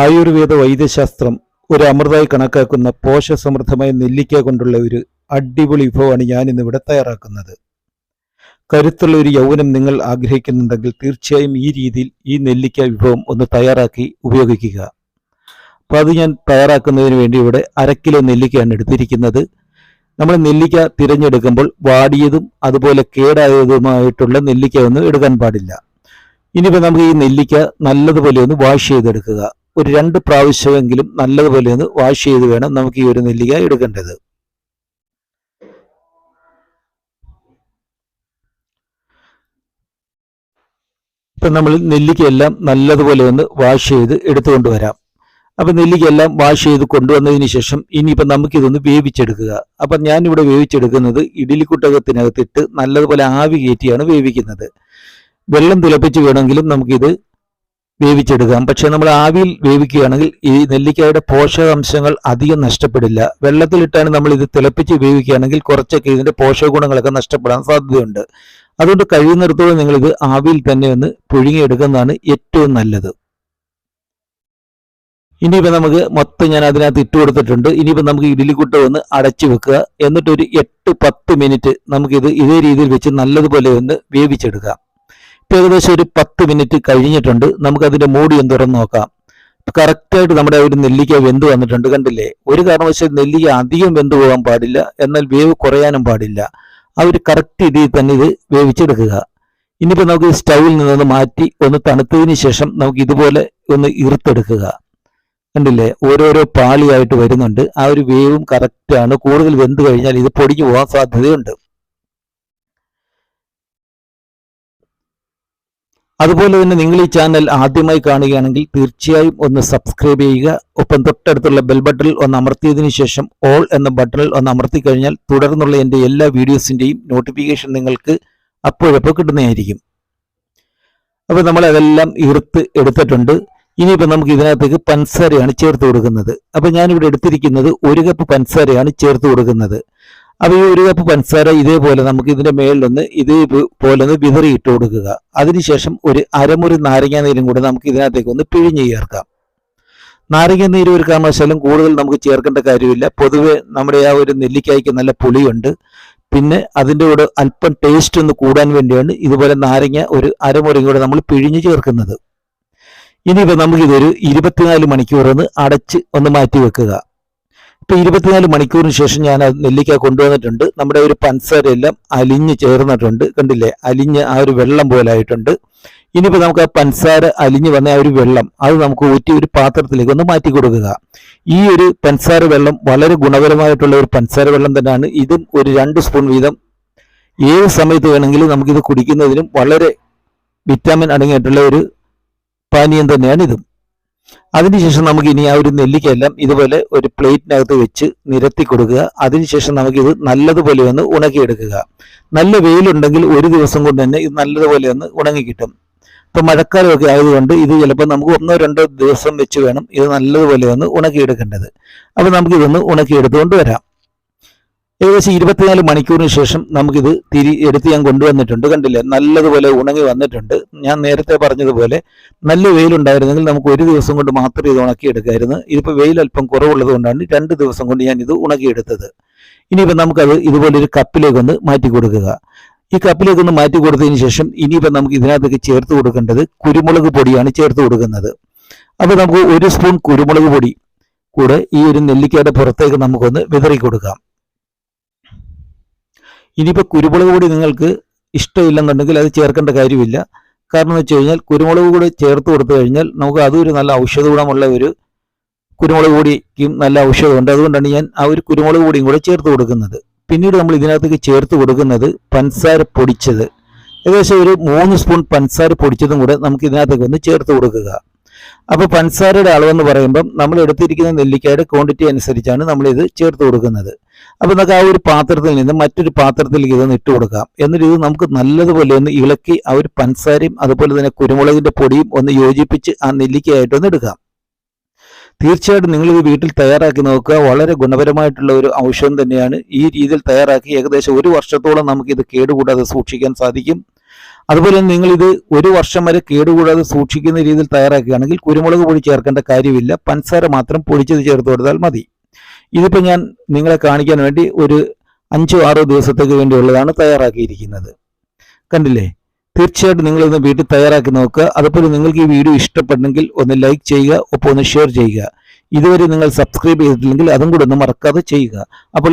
ആയുർവേദ വൈദ്യശാസ്ത്രം ഒരു അമൃതായി കണക്കാക്കുന്ന പോഷകസമൃദ്ധമായ നെല്ലിക്ക കൊണ്ടുള്ള ഒരു അടിപൊളി വിഭവമാണ് ഞാൻ ഇന്നിവിടെ തയ്യാറാക്കുന്നത്. കരുത്തുള്ള ഒരു യൗവനം നിങ്ങൾ ആഗ്രഹിക്കുന്നുണ്ടെങ്കിൽ തീർച്ചയായും ഈ രീതിയിൽ ഈ നെല്ലിക്ക വിഭവം ഒന്ന് തയ്യാറാക്കി ഉപയോഗിക്കുക. അപ്പോൾ അത് ഞാൻ തയ്യാറാക്കുന്നതിന് വേണ്ടി ഇവിടെ 1/2 കിലോ നെല്ലിക്കയാണ് എടുത്തിരിക്കുന്നത്. നമ്മൾ നെല്ലിക്ക തിരഞ്ഞെടുക്കുമ്പോൾ വാടിയതും അതുപോലെ കേടായതുമായിട്ടുള്ള നെല്ലിക്ക ഒന്നും എടുക്കാൻ പാടില്ല. ഇനിയിപ്പോൾ നമുക്ക് ഈ നെല്ലിക്ക നല്ലതുപോലെ ഒന്ന് വാഷ് ചെയ്തെടുക്കുക. ഒരു 2 പ്രാവശ്യമെങ്കിലും നല്ലതുപോലെ ഒന്ന് വാഷ് ചെയ്ത് വേണം നമുക്ക് ഈ ഒരു നെല്ലിക്ക എടുക്കേണ്ടത്. ഇപ്പം നമ്മൾ നെല്ലിക്കയെല്ലാം നല്ലതുപോലെ ഒന്ന് വാഷ് ചെയ്ത് എടുത്തുകൊണ്ട് വരാം. അപ്പം നെല്ലിക്കയെല്ലാം വാഷ് ചെയ്ത് കൊണ്ടുവന്നതിന് ശേഷം ഇനിയിപ്പം നമുക്കിതൊന്ന് വേവിച്ചെടുക്കുക. അപ്പം ഞാനിവിടെ വേവിച്ചെടുക്കുന്നത് ഇഡ്ഡലിക്കുട്ടകത്തിനകത്തിട്ട് നല്ലതുപോലെ ആവി കയറ്റിയാണ് വേവിക്കുന്നത്. വെള്ളം തിളപ്പിച്ച് വേണമെങ്കിലും നമുക്കിത് വേവിച്ചെടുക്കാം. പക്ഷെ നമ്മൾ ആവിയിൽ വേവിക്കുകയാണെങ്കിൽ ഈ നെല്ലിക്കയുടെ പോഷകാംശങ്ങൾ അധികം നഷ്ടപ്പെടില്ല. വെള്ളത്തിലിട്ടാണ് നമ്മൾ ഇത് തിളപ്പിച്ച് വേവിക്കുകയാണെങ്കിൽ കുറച്ചൊക്കെ ഇതിന്റെ പോഷക ഗുണങ്ങളൊക്കെ നഷ്ടപ്പെടാൻ സാധ്യതയുണ്ട്. അതുകൊണ്ട് കഴിയുന്നിടത്തോളം നിങ്ങളിത് ആവിയിൽ തന്നെ ഒന്ന് പുഴുങ്ങിയെടുക്കുന്നതാണ് ഏറ്റവും നല്ലത്. ഇനിയിപ്പോൾ നമുക്ക് മൊത്തം ഞാൻ അതിനകത്ത് ഇട്ട് കൊടുത്തിട്ടുണ്ട്. ഇനിയിപ്പോൾ നമുക്ക് ഇഡ്ഡലിക്കുട്ട ഒന്ന് അടച്ചു വെക്കുക. എന്നിട്ടൊരു 8-10 മിനിറ്റ് നമുക്കിത് ഇതേ രീതിയിൽ വെച്ച് നല്ലതുപോലെ ഒന്ന് വേവിച്ചെടുക്കാം. ഏകദേശം ഒരു 10 മിനിറ്റ് കഴിഞ്ഞിട്ടുണ്ട്. നമുക്കതിന്റെ മൂടി ഒന്ന് തുറന്ന് നോക്കാം. കറക്റ്റായിട്ട് നമ്മുടെ ഒരു നെല്ലിക്ക വെന്ത് വന്നിട്ടുണ്ട്. കണ്ടില്ലേ? ഒരു കാരണവശാലും നെല്ലിക്ക അധികം വെന്ത് പോകാൻ പാടില്ല, എന്നാൽ വേവ് കുറയാനും പാടില്ല. ആ ഒരു കറക്റ്റ് രീതിയിൽ തന്നെ ഇത് വേവിച്ചെടുക്കുക. ഇനിയിപ്പോൾ നമുക്ക് സ്റ്റൗവിൽ നിന്നൊന്ന് മാറ്റി ഒന്ന് തണുത്തതിന് ശേഷം നമുക്ക് ഇതുപോലെ ഒന്ന് ഇറുത്തെടുക്കുക. കണ്ടില്ലേ? ഓരോരോ പാളിയായിട്ട് വരുന്നുണ്ട്. ആ ഒരു വേവും കറക്റ്റാണ്. കൂടുതൽ വെന്ത് കഴിഞ്ഞാൽ ഇത് പൊടിഞ്ഞു പോകാൻ സാധ്യതയുണ്ട്. അതുപോലെ തന്നെ നിങ്ങൾ ഈ ചാനൽ ആദ്യമായി കാണുകയാണെങ്കിൽ തീർച്ചയായും ഒന്ന് സബ്സ്ക്രൈബ് ചെയ്യുക. ഒപ്പം തൊട്ടടുത്തുള്ള ബെൽ ബട്ടണിൽ ഒന്ന് അമർത്തിയതിനു ശേഷം ഓൾ എന്ന ബട്ടണിൽ ഒന്ന് അമർത്തി കഴിഞ്ഞാൽ തുടർന്നുള്ള എൻ്റെ എല്ലാ വീഡിയോസിൻ്റെയും നോട്ടിഫിക്കേഷൻ നിങ്ങൾക്ക് അപ്പോഴപ്പോൾ കിട്ടുന്നതായിരിക്കും. അപ്പോൾ നമ്മൾ അതെല്ലാം ഇറുത്ത് എടുത്തിട്ടുണ്ട്. ഇനിയിപ്പോൾ നമുക്ക് ഇതിനകത്തേക്ക് പഞ്ചസാരയാണ് ചേർത്ത് കൊടുക്കുന്നത്. അപ്പോൾ ഞാനിവിടെ എടുത്തിരിക്കുന്നത് 1 കപ്പ് പഞ്ചസാരയാണ് ചേർത്ത് കൊടുക്കുന്നത്. അപ്പോൾ ഈ 1 കപ്പ് പഞ്ചസാര ഇതേപോലെ നമുക്ക് ഇതിന്റെ മേളിലൊന്ന് ഇതേപോലെ ഒന്ന് വിതറി ഇട്ട് കൊടുക്കുക. അതിനുശേഷം ഒരു അരമുറി നാരങ്ങാ നീരും കൂടെ നമുക്ക് ഇതിനകത്തേക്ക് ഒന്ന് പിഴിഞ്ഞ് ചേർക്കാം. നാരങ്ങ നീര് ഒരു കാരണവശാലും കൂടുതൽ നമുക്ക് ചേർക്കേണ്ട കാര്യമില്ല. പൊതുവെ നമ്മുടെ ആ ഒരു നെല്ലിക്കായ്ക്ക് നല്ല പുളിയുണ്ട്. പിന്നെ അതിൻ്റെ കൂടെ അല്പം ടേസ്റ്റ് ഒന്ന് കൂടാൻ വേണ്ടിയാണ് ഇതുപോലെ നാരങ്ങ ഒരു അരമുറി കൂടെ നമ്മൾ പിഴിഞ്ഞ് ചേർക്കുന്നത്. ഇനിയിപ്പോൾ നമുക്കിതൊരു 24 മണിക്കൂർ ഒന്ന് അടച്ച് ഒന്ന് മാറ്റി വെക്കുക. ഇപ്പം 24 മണിക്കൂറിന് ശേഷം ഞാൻ നെല്ലിക്ക കൊണ്ടുവന്നിട്ടുണ്ട്. നമ്മുടെ ഒരു പഞ്ചസാരയെല്ലാം അലിഞ്ഞ് ചേർന്നിട്ടുണ്ട്. കണ്ടില്ലേ? അലിഞ്ഞ് ആ ഒരു വെള്ളം പോലെ ആയിട്ടുണ്ട്. ഇനിയിപ്പോൾ നമുക്ക് ആ പഞ്ചസാര അലിഞ്ഞ് വന്ന ആ ഒരു വെള്ളം അത് നമുക്ക് ഊറ്റി ഒരു പാത്രത്തിലേക്ക് ഒന്ന് മാറ്റി കൊടുക്കുക. ഈ ഒരു പഞ്ചസാര വെള്ളം വളരെ ഗുണപരമായിട്ടുള്ള ഒരു പഞ്ചസാര വെള്ളം തന്നെയാണ്. ഇതും ഒരു 2 സ്പൂൺ വീതം ഏത് സമയത്ത് വേണമെങ്കിലും നമുക്കിത് കുടിക്കുന്നതിനും വളരെ വിറ്റാമിൻ അടങ്ങിയിട്ടുള്ള ഒരു പാനീയം തന്നെയാണ് ഇതും. അതിനുശേഷം നമുക്ക് ഇനി ആ ഒരു നെല്ലിക്കയെല്ലാം ഇതുപോലെ ഒരു പ്ലേറ്റിനകത്ത് വെച്ച് നിരത്തി കൊടുക്കുക. അതിനുശേഷം നമുക്കിത് നല്ലതുപോലെ ഒന്ന് ഉണക്കിയെടുക്കുക. നല്ല വെയിലുണ്ടെങ്കിൽ ഒരു ദിവസം കൊണ്ട് തന്നെ ഇത് നല്ലതുപോലെ ഒന്ന് ഉണങ്ങി കിട്ടും. ഇപ്പം മഴക്കാലമൊക്കെ ആയതുകൊണ്ട് ഇത് ചിലപ്പോൾ നമുക്ക് 1-2 ദിവസം വെച്ച് വേണം ഇത് നല്ലതുപോലെ ഒന്ന് ഉണക്കിയെടുക്കേണ്ടത്. അപ്പോൾ നമുക്കിതൊന്ന് ഉണക്കിയെടുത്തുകൊണ്ട് വരാം. ഏകദേശം 24 മണിക്കൂറിന് ശേഷം നമുക്കിത് എടുത്ത് ഞാൻ കൊണ്ടുവന്നിട്ടുണ്ട്. കണ്ടില്ലേ? നല്ലതുപോലെ ഉണങ്ങി വന്നിട്ടുണ്ട്. ഞാൻ നേരത്തെ പറഞ്ഞതുപോലെ നല്ല വെയിലുണ്ടായിരുന്നെങ്കിൽ നമുക്ക് ഒരു ദിവസം കൊണ്ട് മാത്രമേ ഇത് ഉണക്കിയെടുക്കായിരുന്നു. ഇതിപ്പോൾ വെയിൽ അല്പം കുറവുള്ളത് കൊണ്ടാണ് 2 ദിവസം കൊണ്ട് ഞാൻ ഇത് ഉണക്കിയെടുത്തത്. ഇനിയിപ്പോൾ നമുക്കത് ഇതുപോലെ ഒരു കപ്പിലേക്കൊന്ന് മാറ്റി കൊടുക്കുക. ഈ കപ്പിലേക്കൊന്ന് മാറ്റി കൊടുത്തതിന് ശേഷം ഇനിയിപ്പോൾ നമുക്ക് ഇതിനകത്തേക്ക് ചേർത്ത് കൊടുക്കേണ്ടത് കുരുമുളക് പൊടിയാണ് ചേർത്ത് കൊടുക്കുന്നത്. അപ്പോൾ നമുക്ക് 1 സ്പൂൺ കുരുമുളക് പൊടി കൂടെ ഈ ഒരു നെല്ലിക്കയുടെ പുറത്തേക്ക് നമുക്കൊന്ന് വിതറി കൊടുക്കാം. ഇനിയിപ്പോൾ കുരുമുളക് പൊടി നിങ്ങൾക്ക് ഇഷ്ടമില്ലെന്നുണ്ടെങ്കിൽ അത് ചേർക്കേണ്ട കാര്യമില്ല. കാരണം എന്ന് വെച്ച് കഴിഞ്ഞാൽ കുരുമുളക് പൊടി ചേർത്ത് കൊടുത്തു കഴിഞ്ഞാൽ നമുക്ക് അതൊരു നല്ല ഔഷധ ഗുണമുള്ള ഒരു കുരുമുളക് പൊടിക്കും നല്ല ഔഷധമുണ്ട്. അതുകൊണ്ടാണ് ഞാൻ ആ ഒരു കുരുമുളക് പൊടിയും കൂടെ ചേർത്ത് കൊടുക്കുന്നത്. പിന്നീട് നമ്മൾ ഇതിനകത്തേക്ക് ചേർത്ത് കൊടുക്കുന്നത് പഞ്ചസാര പൊടിച്ചത്. ഏകദേശം ഒരു 3 സ്പൂൺ പഞ്ചസാര പൊടിച്ചതും കൂടെ നമുക്ക് ഇതിനകത്തേക്ക് ഒന്ന് ചേർത്ത് കൊടുക്കുക. അപ്പോൾ പഞ്ചസാരയുടെ അളവെന്ന് പറയുമ്പം നമ്മൾ എടുത്തിരിക്കുന്ന നെല്ലിക്കയുടെ ക്വാണ്ടിറ്റി അനുസരിച്ചാണ് നമ്മളിത് ചേർത്ത് കൊടുക്കുന്നത്. അപ്പോൾ നമുക്ക് ആ ഒരു പാത്രത്തിൽ നിന്ന് മറ്റൊരു പാത്രത്തിലേക്ക് ഇതൊന്ന് ഇട്ട് കൊടുക്കാം. എന്നിട്ട് ഇത് നമുക്ക് നല്ലതുപോലെ ഒന്ന് ഇളക്കി ആ ഒരു പഞ്ചസാരയും അതുപോലെ തന്നെ കുരുമുളകിന്റെ പൊടിയും ഒന്ന് യോജിപ്പിച്ച് ആ നെല്ലിക്കയായിട്ടൊന്ന് എടുക്കാം. തീർച്ചയായിട്ടും നിങ്ങൾ ഇത് വീട്ടിൽ തയ്യാറാക്കി നോക്കുക. വളരെ ഗുണപരമായിട്ടുള്ള ഒരു ഔഷധം തന്നെയാണ്. ഈ രീതിയിൽ തയ്യാറാക്കി ഏകദേശം 1 വർഷത്തോളം നമുക്കിത് കേടുകൂടാതെ സൂക്ഷിക്കാൻ സാധിക്കും. അതുപോലെ തന്നെ നിങ്ങളിത് 1 വർഷം വരെ കേടുകൂടാതെ സൂക്ഷിക്കുന്ന രീതിയിൽ തയ്യാറാക്കുകയാണെങ്കിൽ കുരുമുളക് പൊടി ചേർക്കേണ്ട കാര്യമില്ല, പഞ്ചസാര മാത്രം പൊടിച്ചത് ചേർത്ത് കൊടുത്താൽ മതി. ഇതിപ്പോൾ ഞാൻ നിങ്ങളെ കാണിക്കാൻ വേണ്ടി ഒരു 5-6 ദിവസത്തേക്ക് വേണ്ടിയുള്ളതാണ് തയ്യാറാക്കിയിരിക്കുന്നത്. കണ്ടില്ലേ? തീർച്ചയായിട്ടും നിങ്ങളിന്ന് വീട്ടിൽ തയ്യാറാക്കി നോക്കുക. അതുപോലെ നിങ്ങൾക്ക് ഈ വീഡിയോ ഇഷ്ടപ്പെട്ടെങ്കിൽ ഒന്ന് ലൈക്ക് ചെയ്യുക, ഒപ്പം ഒന്ന് ഷെയർ ചെയ്യുക. ഇതുവരെ നിങ്ങൾ സബ്സ്ക്രൈബ് ചെയ്തിട്ടില്ലെങ്കിൽ അതും കൂടെ ഒന്ന് മറക്കാതെ ചെയ്യുക. അപ്പോൾ